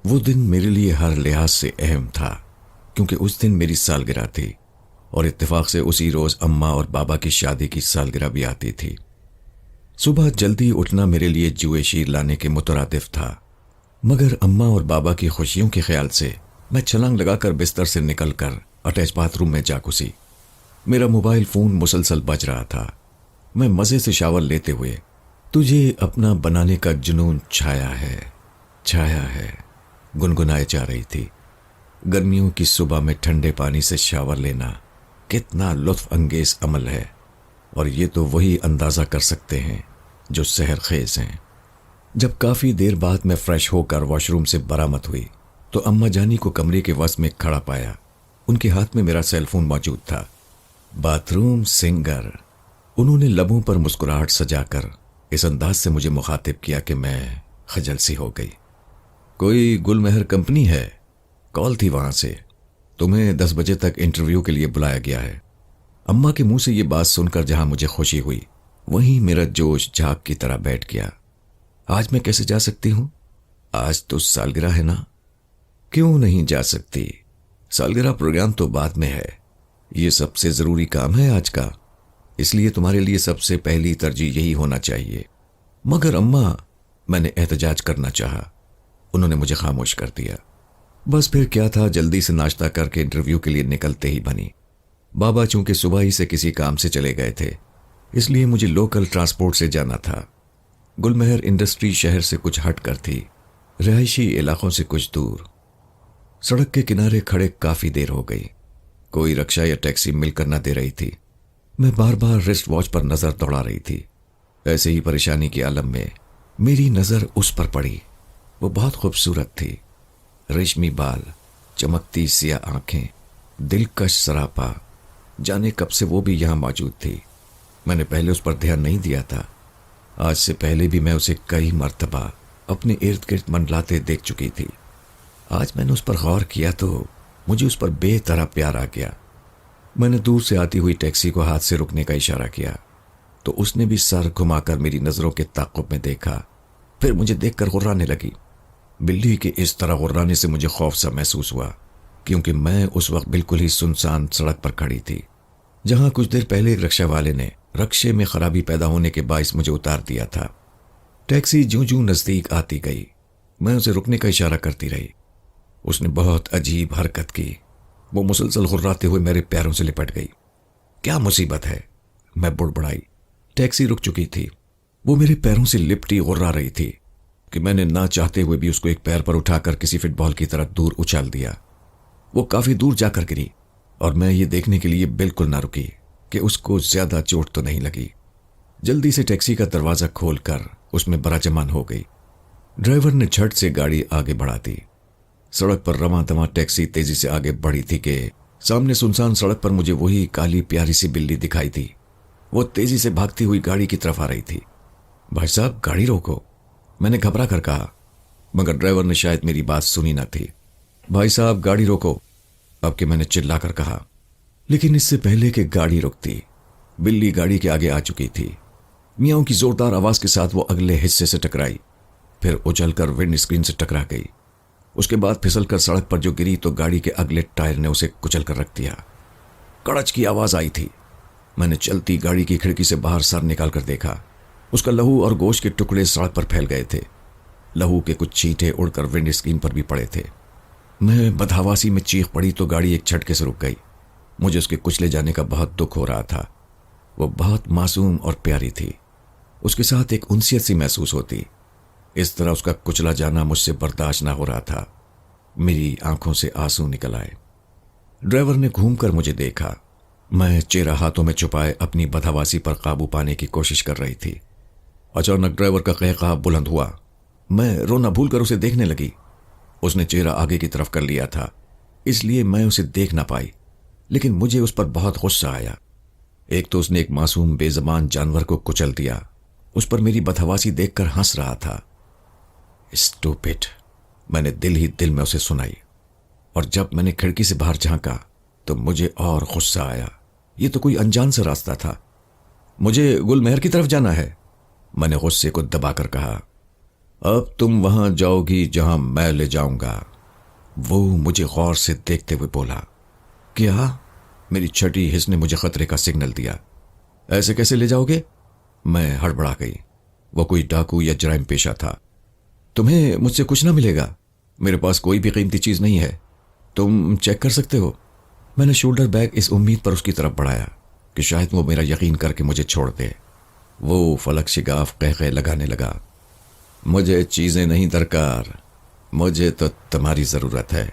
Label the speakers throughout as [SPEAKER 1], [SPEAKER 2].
[SPEAKER 1] وہ دن میرے لیے ہر لحاظ سے اہم تھا، کیونکہ اس دن میری سالگرہ تھی اور اتفاق سے اسی روز اماں اور بابا کی شادی کی سالگرہ بھی آتی تھی۔ صبح جلدی اٹھنا میرے لیے جوئے شیر لانے کے مترادف تھا، مگر اماں اور بابا کی خوشیوں کے خیال سے میں چھلانگ لگا کر بستر سے نکل کر اٹیچ باتھ روم میں جا گھسی۔ میرا موبائل فون مسلسل بج رہا تھا۔ میں مزے سے شاور لیتے ہوئے تجھے اپنا بنانے کا جنون چھایا ہے گنگنائے جا رہی تھی۔ گرمیوں کی صبح میں ٹھنڈے پانی سے شاور لینا کتنا لطف انگیز عمل ہے، اور یہ تو وہی اندازہ کر سکتے ہیں جو سحر خیز ہیں۔ جب کافی دیر بعد میں فریش ہو کر واش روم سے برآمد ہوئی تو اماں جانی کو کمرے کے وسط میں کھڑا پایا۔ ان کے ہاتھ میں میرا سیل فون موجود تھا۔ باتھ روم سنگر، انہوں نے لبوں پر مسکراہٹ سجا کر اس انداز سے مجھے مخاطب کیا کہ میں خجل سی ہو گئی۔ کوئی گل مہر کمپنی ہے؟ کال تھی وہاں سے، تمہیں 10 بجے تک انٹرویو کے لیے بلایا گیا ہے۔ اماں کے منہ سے یہ بات سن کر جہاں مجھے خوشی ہوئی وہیں میرا جوش جھاگ کی طرح بیٹھ گیا۔ آج میں کیسے جا سکتی ہوں؟ آج تو سالگرہ ہے نا؟ کیوں نہیں جا سکتی؟ سالگرہ پروگرام تو بعد میں ہے، یہ سب سے ضروری کام ہے آج کا، اس لیے تمہارے لیے سب سے پہلی ترجیح یہی ہونا چاہیے۔ مگر اماں، میں نے احتجاج کرنا چاہا، انہوں نے مجھے خاموش کر دیا۔ بس پھر کیا تھا، جلدی سے ناشتہ کر کے انٹرویو کے لیے نکلتے ہی بنی۔ بابا چونکہ صبح ہی سے کسی کام سے چلے گئے تھے، اس لیے مجھے لوکل ٹرانسپورٹ سے جانا تھا۔ گل مہر انڈسٹری شہر سے کچھ ہٹ کر تھی، رہائشی علاقوں سے کچھ دور۔ سڑک کے کنارے کھڑے کافی دیر ہو گئی، کوئی رکشہ یا ٹیکسی مل کر نہ دے رہی تھی۔ میں بار بار رسٹ واچ پر نظر دوڑا رہی تھی۔ ایسے ہی پریشانی کے عالم میں میری نظر اس پر پڑی۔ وہ بہت خوبصورت تھی، ریشمی بال، چمکتی سیاہ آنکھیں، دلکش سراپا، جانے کب سے وہ بھی یہاں موجود تھی۔ میں نے پہلے اس پر دھیان نہیں دیا تھا۔ آج سے پہلے بھی میں اسے کئی مرتبہ اپنے ارد گرد منڈلاتے دیکھ چکی تھی۔ آج میں نے اس پر غور کیا تو مجھے اس پر بے طرح پیار آ گیا۔ میں نے دور سے آتی ہوئی ٹیکسی کو ہاتھ سے رکنے کا اشارہ کیا تو اس نے بھی سر گھما کر میری نظروں کے تعاقب میں دیکھا، پھر مجھے دیکھ کر غرانے لگی۔ بلی کے اس طرح غرانے سے مجھے خوف سا محسوس ہوا، کیونکہ میں اس وقت بالکل ہی سنسان سڑک پر کھڑی تھی، جہاں کچھ دیر پہلے ایک رکشہ والے نے رکشے میں خرابی پیدا ہونے کے باعث مجھے اتار دیا تھا۔ ٹیکسی جوں جوں نزدیک آتی گئی، میں اسے رکنے کا اشارہ کرتی رہی۔ اس نے بہت عجیب حرکت کی، وہ مسلسل غراتے ہوئے میرے پیروں سے لپٹ گئی۔ کیا مصیبت ہے؟ میں بڑبڑائی۔ ٹیکسی رک چکی تھی، وہ میرے پیروں سے لپٹی غرا رہی تھی کہ میں نے نہ چاہتے ہوئے بھی اس کو ایک پیر پر اٹھا کر کسی فٹ بال کی طرح دور اچھال دیا۔ وہ کافی دور جا کر گری اور میں یہ دیکھنے کے لیے بالکل نہ رکی کہ اس کو زیادہ چوٹ تو نہیں لگی۔ جلدی سے ٹیکسی کا دروازہ کھول کر اس میں براجمان ہو گئی۔ ڈرائیور نے جھٹ سے گاڑی آگے بڑھا دی۔ سڑک پر رواں دواں ٹیکسی تیزی سے آگے بڑھی تھی کہ سامنے سنسان سڑک پر مجھے وہی کالی پیاری سی بلی دکھائی دی۔ وہ تیزی سے بھاگتی ہوئی گاڑی کی طرف آ رہی تھی۔ بھائی صاحب، گاڑی روکو، میں نے گھبرا کر کہا، مگر ڈرائیور نے شاید میری بات سنی نہ تھی۔ بھائی صاحب، گاڑی روکو، اب کہ میں نے چلا کر کہا، لیکن اس سے پہلے کہ گاڑی رکتی، بلی گاڑی کے آگے آ چکی تھی۔ میاؤں کی زوردار آواز کے ساتھ وہ اگلے حصے سے ٹکرائی، پھر اچھل کر ونڈ اسکرین سے ٹکرا گئی۔ اس کے بعد پھسل کر سڑک پر جو گری تو گاڑی کے اگلے ٹائر نے اسے کچل کر رکھ دیا۔ کڑچ کی آواز آئی تھی۔ میں نے چلتی گاڑی کی کھڑکی سے باہر سر نکال کر دیکھا، اس کا لہو اور گوشت کے ٹکڑے سڑک پر پھیل گئے تھے۔ لہو کے کچھ چھینٹے اڑ کر ونڈ اسکرین پر بھی پڑے تھے۔ میں بدحواسی میں چیخ پڑی تو گاڑی ایک جھٹکے سے رک گئی۔ مجھے اس کے کچلے جانے کا بہت دکھ ہو رہا تھا۔ وہ بہت معصوم اور پیاری تھی، اس کے ساتھ ایک انسیت سی محسوس ہوتی۔ اس طرح اس کا کچلا جانا مجھ سے برداشت نہ ہو رہا تھا۔ میری آنکھوں سے آنسو نکل آئے۔ ڈرائیور نے گھوم کر مجھے دیکھا۔ میں چہرہ ہاتھوں میں چھپائے اپنی بدحواسی پر قابو پانے کی کوشش کر رہی تھی۔ اچانک ڈرائیور کا قہقہا بلند ہوا۔ میں رونا بھول کر اسے دیکھنے لگی۔ اس نے چہرہ آگے کی طرف کر لیا تھا، اس لیے میں اسے دیکھ نہ پائی، لیکن مجھے اس پر بہت غصہ آیا۔ ایک تو اس نے ایک معصوم بے زبان جانور کو کچل دیا، اس پر میری بدحواسی دیکھ کر ہنس رہا تھا۔ اسٹوپڈ، میں نے دل ہی دل میں اسے سنائی، اور جب میں نے کھڑکی سے باہر جھانکا تو مجھے اور غصہ آیا۔ یہ تو کوئی انجان سا راستہ تھا۔ مجھے گل مہر کی طرف جانا ہے، میں نے غصے کو دبا کر کہا۔ اب تم وہاں جاؤ گی جہاں میں لے جاؤں گا۔ وہ مجھے غور سے دیکھتے ہوئے بولا۔ کیا؟ میری چھٹی حس نے مجھے خطرے کا سگنل دیا۔ ایسے کیسے لے جاؤ گے؟ میں ہڑبڑا گئی۔ وہ کوئی ڈاکو یا جرائم پیشہ تھا۔ تمہیں مجھ سے کچھ نہ ملے گا، میرے پاس کوئی بھی قیمتی چیز نہیں ہے، تم چیک کر سکتے ہو۔ میں نے شولڈر بیگ اس امید پر اس کی طرف بڑھایا کہ شاید وہ میرا یقین کر کے مجھے چھوڑ دے۔ وہ فلک شگاف قہقہے لگانے لگا۔ مجھے چیزیں نہیں درکار، مجھے تو تمہاری ضرورت ہے۔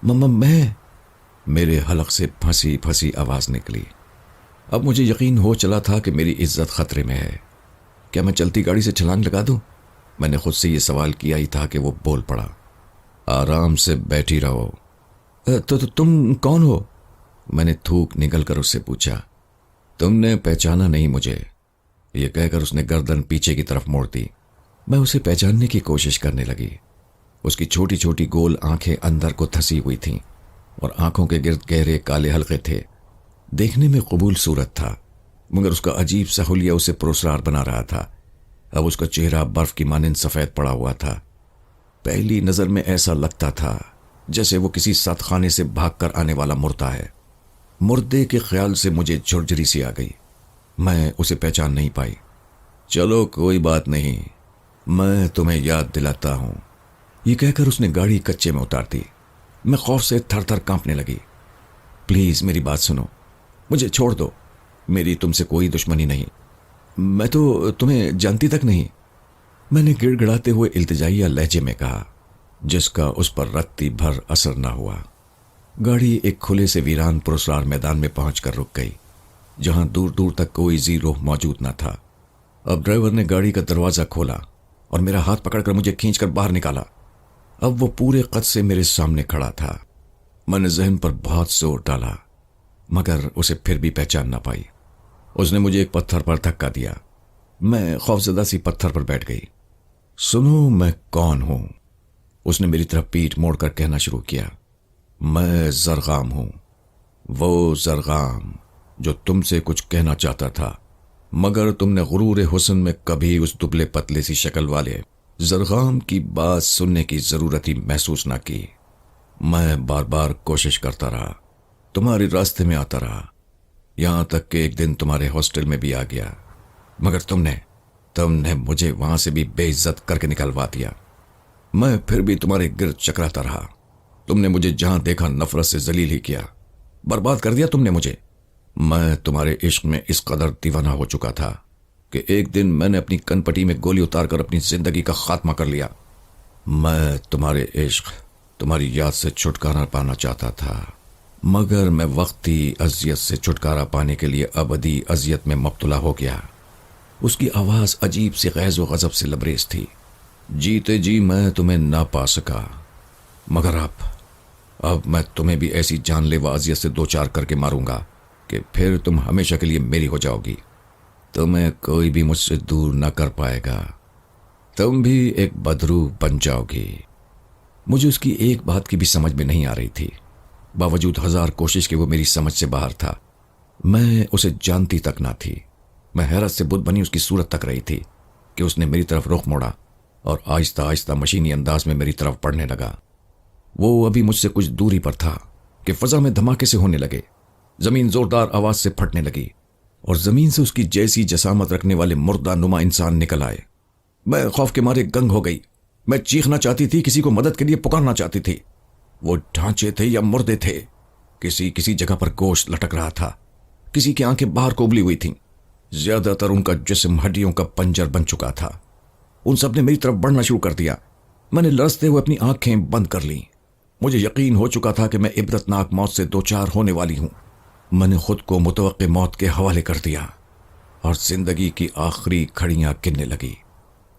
[SPEAKER 1] مما میں، میرے حلق سے پھنسی پھنسی آواز نکلی۔ اب مجھے یقین ہو چلا تھا کہ میری عزت خطرے میں ہے۔ کیا میں چلتی گاڑی سے چھلانگ لگا دوں؟ میں نے خود سے یہ سوال کیا ہی تھا کہ وہ بول پڑا۔ آرام سے بیٹھی رہو۔ تو تم کون ہو؟ میں نے تھوک نگل کر اس سے پوچھا۔ تم نے پہچانا نہیں مجھے، یہ کہہ کر اس نے گردن پیچھے کی طرف موڑ دی۔ میں اسے پہچاننے کی کوشش کرنے لگی۔ اس کی چھوٹی چھوٹی گول آنکھیں اندر کو دھسی ہوئی تھیں اور آنکھوں کے گرد گہرے کالے حلقے تھے۔ دیکھنے میں قبول صورت تھا، مگر اس کا عجیب سا حلیہ اسے پرسرار بنا رہا تھا۔ اب اس کا چہرہ برف کی مانند سفید پڑا ہوا تھا۔ پہلی نظر میں ایسا لگتا تھا جیسے وہ کسی سات خانے سے بھاگ کر آنے والا مردہ ہے۔ مردے کے خیال سے مجھے جھرجھری سی آ گئی۔ میں اسے پہچان نہیں پائی۔ چلو کوئی بات نہیں، میں تمہیں یاد دلاتا ہوں، یہ کہہ کر اس نے گاڑی کچے میں اتار دی۔ میں خوف سے تھر تھر کانپنے لگی۔ پلیز میری بات سنو، مجھے چھوڑ دو، میری تم سے کوئی دشمنی نہیں، میں تو تمہیں جانتی تک نہیں، میں نے گڑ گڑاتے ہوئے التجائیہ لہجے میں کہا، جس کا اس پر رتی بھر اثر نہ ہوا۔ گاڑی ایک کھلے سے ویران پرسرار میدان میں پہنچ کر رک گئی، جہاں دور دور تک کوئی ذی روح موجود نہ تھا۔ اب ڈرائیور نے گاڑی کا دروازہ کھولا اور میرا ہاتھ پکڑ کر مجھے کھینچ کر باہر نکالا۔ اب وہ پورے قد سے میرے سامنے کھڑا تھا۔ میں نے ذہن پر بہت زور ڈالا، مگر اسے پھر بھی پہچان نہ پائی۔ اس نے مجھے ایک پتھر پر دھکا دیا۔ میں خوفزدہ سی پتھر پر بیٹھ گئی۔ سنو میں کون ہوں؟ اس نے میری طرف پیٹھ موڑ کر کہنا شروع کیا۔ میں زرغام ہوں، وہ زرغام جو تم سے کچھ کہنا چاہتا تھا، مگر تم نے غرور حسن میں کبھی اس دبلے پتلے سی شکل والے زرغام کی بات سننے کی ضرورت ہی محسوس نہ کی۔ میں بار بار کوشش کرتا رہا، تمہارے راستے میں آتا رہا، یہاں تک کہ ایک دن تمہارے ہاسٹل میں بھی آ گیا، مگر تم نے مجھے وہاں سے بھی بے عزت کر کے نکلوا دیا۔ میں پھر بھی تمہارے گرد چکراتا رہا، تم نے مجھے جہاں دیکھا نفرت سے ذلیل ہی کیا، برباد کر دیا تم نے مجھے۔ میں تمہارے عشق میں اس قدر دیوانہ ہو چکا تھا کہ ایک دن میں نے اپنی کن پٹی میں گولی اتار کر اپنی زندگی کا خاتمہ کر لیا۔ میں تمہارے عشق، تمہاری یاد سے چھٹکارا پانا چاہتا تھا، مگر میں وقتی اذیت سے چھٹکارا پانے کے لیے ابدی اذیت میں مبتلا ہو گیا۔ اس کی آواز عجیب سی غیظ و غضب سے لبریز تھی۔ جیتے جی میں تمہیں نہ پا سکا، مگر اب میں تمہیں بھی ایسی جان لیوا اذیت سے دوچار کر کے ماروں گا کہ پھر تم ہمیشہ کے لیے میری ہو جاؤ گی۔ تمہیں کوئی بھی مجھ سے دور نہ کر پائے گا، تم بھی ایک بدرو بن جاؤ گی۔ مجھے اس کی ایک بات کی بھی سمجھ میں نہیں آ رہی تھی، باوجود ہزار کوشش کے وہ میری سمجھ سے باہر تھا۔ میں اسے جانتی تک نہ تھی۔ میں حیرت سے بت بنی اس کی صورت تک رہی تھی کہ اس نے میری طرف رخ موڑا اور آہستہ آہستہ مشینی انداز میں میری طرف بڑھنے لگا۔ وہ ابھی مجھ سے کچھ دوری پر تھا کہ فضا میں دھماکے سے ہونے لگے، زمین زوردار آواز سے پھٹنے لگی اور زمین سے اس کی جیسی جسامت رکھنے والے مردہ نما انسان نکل آئے۔ میں خوف کے مارے گنگ ہو گئی۔ میں چیخنا چاہتی تھی، کسی کو مدد کے لیے پکارنا چاہتی تھی۔ وہ ڈھانچے تھے یا مردے تھے، کسی جگہ پر گوشت لٹک رہا تھا، کسی کی آنکھیں باہر کو ابلی ہوئی تھیں، زیادہ تر ان کا جسم ہڈیوں کا پنجر بن چکا تھا۔ ان سب نے میری طرف بڑھنا شروع کر دیا۔ میں نے لرزتے ہوئے اپنی آنکھیں بند کر لیں۔ مجھے یقین ہو چکا تھا کہ میں عبرتناک موت سے دوچار ہونے والی ہوں۔ میں نے خود کو متوقع موت کے حوالے کر دیا اور زندگی کی آخری کھڑیاں گننے لگی۔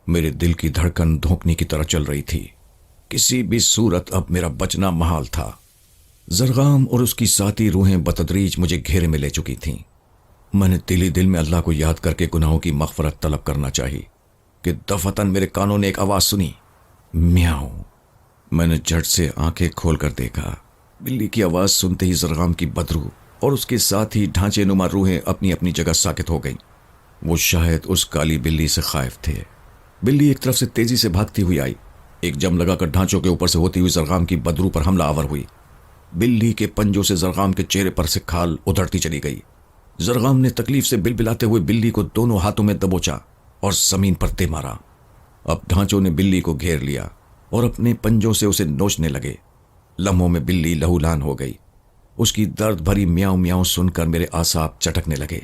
[SPEAKER 1] میرے دل کی دھڑکن دھونکنے کی طرح چل رہی تھی۔ کسی بھی صورت اب میرا بچنا محال تھا۔ زرغام اور اس کی ساتھی روحیں بتدریج مجھے گھیرے میں لے چکی تھیں۔ میں نے دل میں اللہ کو یاد کر کے گناہوں کی مغفرت طلب کرنا چاہی کہ دفعتاً میرے کانوں نے ایک آواز سنی، میاؤں۔ میں نے جھٹ سے آنکھیں کھول کر دیکھا۔ بلی کی آواز سنتے ہی زرغام کی بدرو اور اس کے ساتھ ہی ڈھانچے نما روحیں اپنی اپنی جگہ ساکت ہو گئیں۔ وہ شاید اس کالی بلی سے خائف تھے۔ بلی ایک طرف سے تیزی سے بھاگتی ہوئی آئی، ایک جم لگا کر ڈھانچوں کے اوپر سے ہوتی ہوئی زرغام کی بدرو پر حملہ آور ہوئی۔ بلی کے پنجوں سے زرغام کے چہرے پر سے کھال ادھڑتی چلی گئی۔ زرغام نے تکلیف سے بلبلاتے ہوئے بلی کو دونوں ہاتھوں میں دبوچا اور زمین پر دے مارا۔ اب ڈھانچوں نے بلی کو گھیر لیا اور اپنے پنجوں سے اسے نوچنے لگے۔ لمحوں میں بلی لہولان ہو گئی۔ اس کی درد بھری میاؤں میاؤں سن کر میرے اعصاب چٹکنے لگے،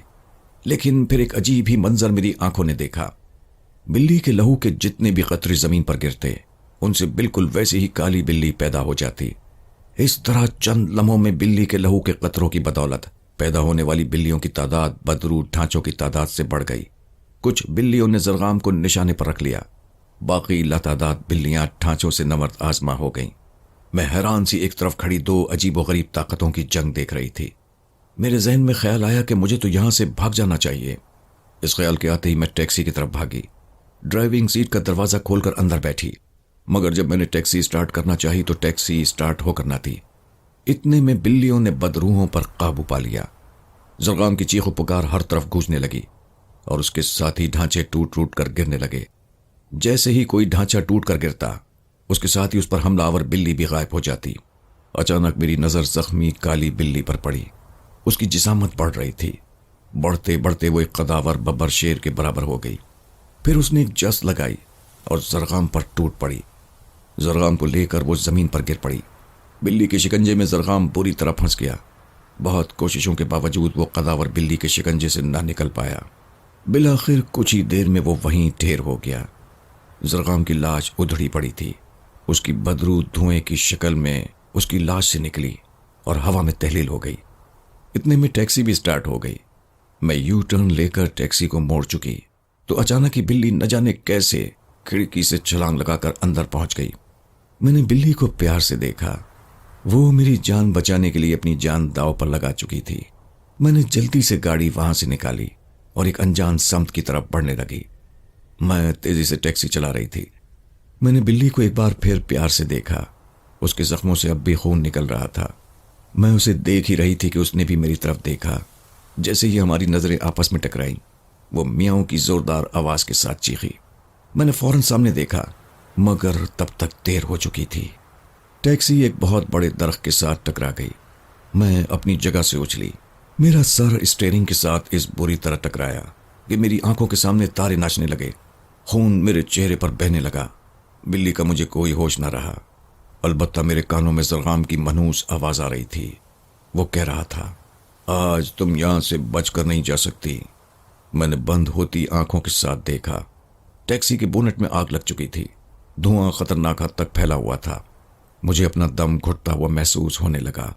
[SPEAKER 1] لیکن پھر ایک عجیب ہی منظر میری آنکھوں نے دیکھا۔ بلی کے لہو کے جتنے بھی قطرے زمین پر گرتے، ان سے بالکل ویسی ہی کالی بلی پیدا ہو جاتی۔ اس طرح چند لمحوں میں بلی کے لہو کے قطروں کی بدولت پیدا ہونے والی بلیوں کی تعداد بدرو ڈھانچوں کی تعداد سے بڑھ گئی۔ کچھ بلیوں نے زرغام کو نشانے پر رکھ لیا، باقی لاتعداد بلیاں ڈھانچوں سے نورد آزما ہو گئیں۔ میں حیران سی ایک طرف کھڑی دو عجیب و غریب طاقتوں کی جنگ دیکھ رہی تھی۔ میرے ذہن میں خیال آیا کہ مجھے تو یہاں سے بھاگ جانا چاہیے۔ اس خیال کے آتے ہی میں ٹیکسی کی طرف بھاگی، ڈرائیونگ سیٹ کا دروازہ کھول کر اندر بیٹھی، مگر جب میں نے ٹیکسی سٹارٹ کرنا چاہی تو ٹیکسی سٹارٹ ہو کر نہ تھی۔ اتنے میں بلیوں نے بدروحوں پر قابو پا لیا۔ زرغام کی چیخ و پکار ہر طرف گونجنے لگی اور اس کے ساتھ ہی ڈھانچے ٹوٹ ٹوٹ کر گرنے لگے۔ جیسے ہی کوئی ڈھانچہ ٹوٹ کر گرتا، اس کے ساتھ ہی اس پر حملہ آور بلی بھی غائب ہو جاتی۔ اچانک میری نظر زخمی کالی بلی پر پڑی۔ اس کی جسامت بڑھ رہی تھی، بڑھتے بڑھتے وہ ایک قداور ببر شیر کے برابر ہو گئی۔ پھر اس نے ایک جس لگائی اور زرغام پر ٹوٹ پڑی۔ زرغام کو لے کر وہ زمین پر گر پڑی۔ بلی کے شکنجے میں زرغام بری طرح پھنس گیا۔ بہت کوششوں کے باوجود وہ قداور بلی کے شکنجے سے نہ نکل پایا۔ بالآخر کچھ ہی دیر میں وہ وہیں ڈھیر ہو گیا۔ زرغام کی لاش ادھڑی پڑی تھی۔ اس کی بدرو دھوئیں کی شکل میں اس کی لاش سے نکلی اور ہوا میں تحلیل ہو گئی۔ اتنے میں ٹیکسی بھی سٹارٹ ہو گئی۔ میں یو ٹرن لے کر ٹیکسی کو موڑ چکی تو اچانک ہی بلی نہ جانے کیسے کھڑکی سے چھلانگ لگا کر اندر پہنچ گئی۔ میں نے بلی کو پیار سے دیکھا۔ وہ میری جان بچانے کے لیے اپنی جان داؤ پر لگا چکی تھی۔ میں نے جلدی سے گاڑی وہاں سے نکالی اور ایک انجان سمت کی طرف بڑھنے لگی۔ میں تیزی سے ٹیکسی چلا رہی تھی۔ میں نے بلی کو ایک بار پھر پیار سے دیکھا۔ اس کے زخموں سے اب بھی خون نکل رہا تھا۔ میں اسے دیکھ ہی رہی تھی کہ اس نے بھی میری طرف دیکھا۔ جیسے ہی ہماری نظریں آپس میں ٹکرائیں، وہ میاؤں کی زوردار آواز کے ساتھ چیخی۔ میں نے فوراً سامنے دیکھا، مگر تب تک دیر ہو چکی تھی۔ ٹیکسی ایک بہت بڑے درخت کے ساتھ ٹکرا گئی۔ میں اپنی جگہ سے اچھلی۔ میرا سر اسٹیئرنگ کے ساتھ اس بری طرح ٹکرایا کہ میری آنکھوں کے سامنے تارے ناچنے لگے۔ خون میرے چہرے پر بہنے لگا۔ بلی کا مجھے کوئی ہوش نہ رہا، البتہ میرے کانوں میں زرغام کی منحوس آواز آ رہی تھی۔ وہ کہہ رہا تھا، آج تم یہاں سے بچ کر نہیں جا سکتی۔ میں نے بند ہوتی آنکھوں کے ساتھ دیکھا۔ ٹیکسی کے بونٹ میں آگ لگ چکی تھی۔ دھواں خطرناک حد تک پھیلا ہوا تھا۔ مجھے اپنا دم گھٹتا ہوا محسوس ہونے لگا۔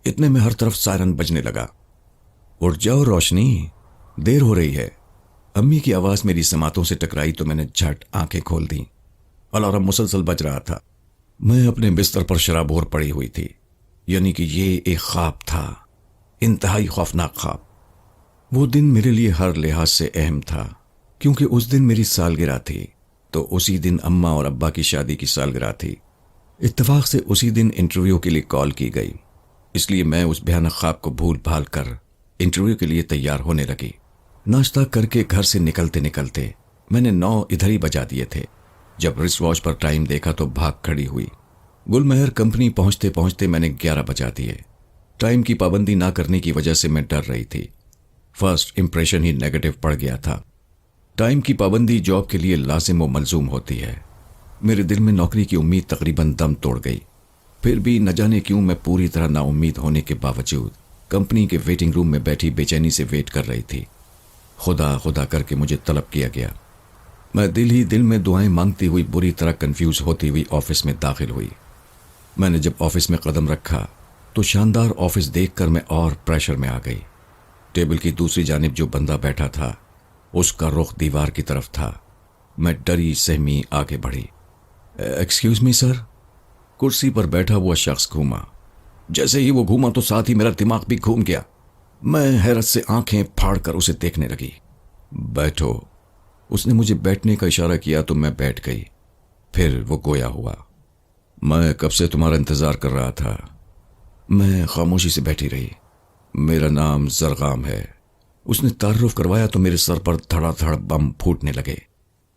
[SPEAKER 1] اتنے میں ہر طرف سائرن بجنے لگا۔ اٹھ جاؤ روشنی، دیر ہو رہی ہے۔ امی کی آواز میری سماعتوں سے ٹکرائی تو میں نے جھٹ آنکھیں کھول دیں۔ الارم مسلسل بج رہا تھا۔ میں اپنے بستر پر شرابور پڑی ہوئی تھی، یعنی کہ یہ ایک خواب تھا، انتہائی خوفناک خواب۔ وہ دن میرے لیے ہر لحاظ سے اہم تھا، کیونکہ اس دن میری سالگرہ تھی، تو اسی دن اماں اور ابا کی شادی کی سالگرہ تھی۔ اتفاق سے اسی دن انٹرویو کے لیے کال کی گئی، اس لیے میں اس بھیانک خواب کو بھول بھال کر انٹرویو کے لیے تیار ہونے لگی۔ ناشتہ کر کے گھر سے نکلتے نکلتے میں نے 9 ادھر ہی بجا دیے تھے۔ جب رسٹ واچ پر ٹائم دیکھا تو بھاگ کھڑی ہوئی۔ گل مہر کمپنی پہنچتے پہنچتے میں نے 11 بجا دیے۔ ٹائم کی پابندی نہ کرنے کی وجہ سے میں ڈر رہی تھی۔ فرسٹ امپریشن ہی نیگیٹو پڑ گیا تھا۔ ٹائم کی پابندی جاب کے لیے لازم و ملزوم ہوتی ہے۔ میرے دل میں نوکری کی امید تقریباً دم توڑ گئی۔ پھر بھی نہ جانے کیوں میں پوری طرح نا امید ہونے کے باوجود کمپنی کے ویٹنگ روم میں بیٹھی بے چینی سے ویٹ کر رہی تھی۔ خدا خدا کر کے مجھے طلب کیا گیا۔ میں دل ہی دل میں دعائیں مانگتی ہوئی بری طرح کنفیوز ہوتی ہوئی آفس میں داخل ہوئی۔ میں نے جب آفس میں قدم رکھا تو شاندار آفس دیکھ کر میں اور پریشر میں آ گئی۔ ٹیبل کی دوسری جانب جو بندہ بیٹھا تھا، اس کا رخ دیوار کی طرف تھا۔ میں ڈری سہمی آگے بڑھی۔ ایکسکیوز می سر۔ کرسی پر بیٹھا ہوا شخص گھوما۔ جیسے ہی وہ گھوما تو ساتھ ہی میرا دماغ بھی گھوم گیا۔ میں حیرت سے آنکھیں پھاڑ کر اسے دیکھنے لگی۔ بیٹھو۔ اس نے مجھے بیٹھنے کا اشارہ کیا تو میں بیٹھ گئی۔ پھر وہ گویا ہوا، میں کب سے تمہارا انتظار کر رہا تھا۔ میں خاموشی سے بیٹھی رہی۔ میرا نام زرغام ہے۔ اس نے تعارف کروایا تو میرے سر پر دھڑا دھڑ بم پھوٹنے لگے۔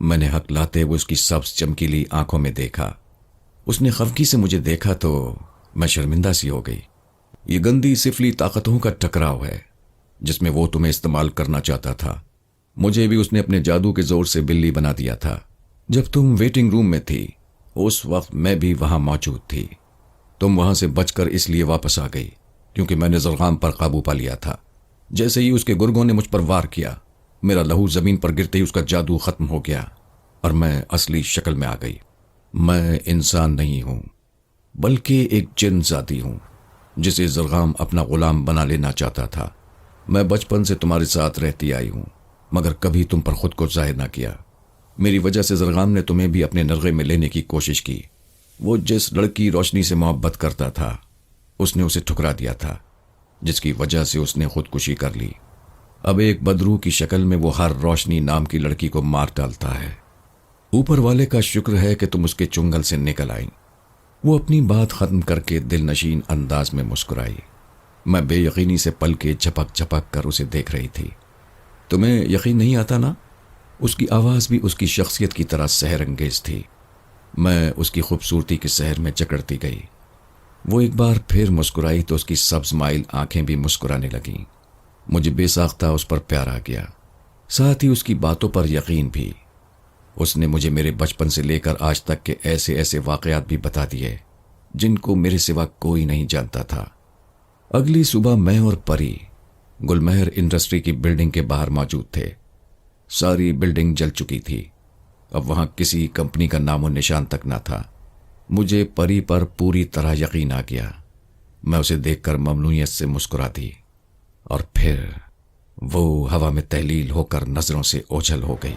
[SPEAKER 1] میں نے حق لاتے ہوئے اس کی سبز چمکیلی آنکھوں میں دیکھا۔ اس نے خفگی سے مجھے دیکھا تو میں شرمندہ سی ہو گئی۔ یہ گندی سفلی طاقتوں کا ٹکراؤ ہے جس میں وہ تمہیں استعمال کرنا چاہتا تھا۔ مجھے بھی اس نے اپنے جادو کے زور سے بلی بنا دیا تھا۔ جب تم ویٹنگ روم میں تھی اس وقت میں بھی وہاں موجود تھی۔ تم وہاں سے بچ کر اس لیے واپس آ گئی کیونکہ میں نے زرغام پر قابو پا لیا تھا۔ جیسے ہی اس کے گرگوں نے مجھ پر وار کیا، میرا لہو زمین پر گرتے ہی اس کا جادو ختم ہو گیا اور میں اصلی شکل میں آ گئی۔ میں انسان نہیں ہوں بلکہ ایک جن ذاتی ہوں جسے زرغام اپنا غلام بنا لینا چاہتا تھا۔ میں بچپن سے تمہارے ساتھ رہتی آئی ہوں مگر کبھی تم پر خود کو ظاہر نہ کیا۔ میری وجہ سے زرغام نے تمہیں بھی اپنے نرغے میں لینے کی کوشش کی۔ وہ جس لڑکی روشنی سے محبت کرتا تھا اس نے اسے ٹھکرا دیا تھا، جس کی وجہ سے اس نے خودکشی کر لی۔ اب ایک بدروح کی شکل میں وہ ہر روشنی نام کی لڑکی کو مار ڈالتا ہے۔ اوپر والے کا شکر ہے کہ تم اس کے چنگل سے نکل آئیں۔ وہ اپنی بات ختم کر کے دل نشین انداز میں مسکرائی۔ میں بے یقینی سے پل کے جھپک جھپک کر اسے دیکھ رہی تھی۔ تمہیں یقین نہیں آتا نا؟ اس کی آواز بھی اس کی شخصیت کی طرح سحر انگیز تھی۔ میں اس کی خوبصورتی کے سحر میں جکڑتی گئی۔ وہ ایک بار پھر مسکرائی تو اس کی سبز مائل آنکھیں بھی مسکرانے لگیں۔ مجھے بے ساختہ اس پر پیار آ گیا، ساتھ ہی اس کی باتوں پر یقین بھی۔ اس نے مجھے میرے بچپن سے لے کر آج تک کے ایسے ایسے واقعات بھی بتا دیے جن کو میرے سوا کوئی نہیں جانتا تھا۔ اگلی صبح میں اور پری گلمہر انڈسٹری کی بلڈنگ کے باہر موجود تھے۔ ساری بلڈنگ جل چکی تھی، اب وہاں کسی کمپنی کا نام و نشان تک نہ تھا۔ مجھے پری پر پوری طرح یقین آ گیا۔ میں اسے دیکھ کر ممنونیت سے مسکرا دی اور پھر وہ ہوا میں تحلیل ہو کر نظروں سے اوجھل ہو گئی۔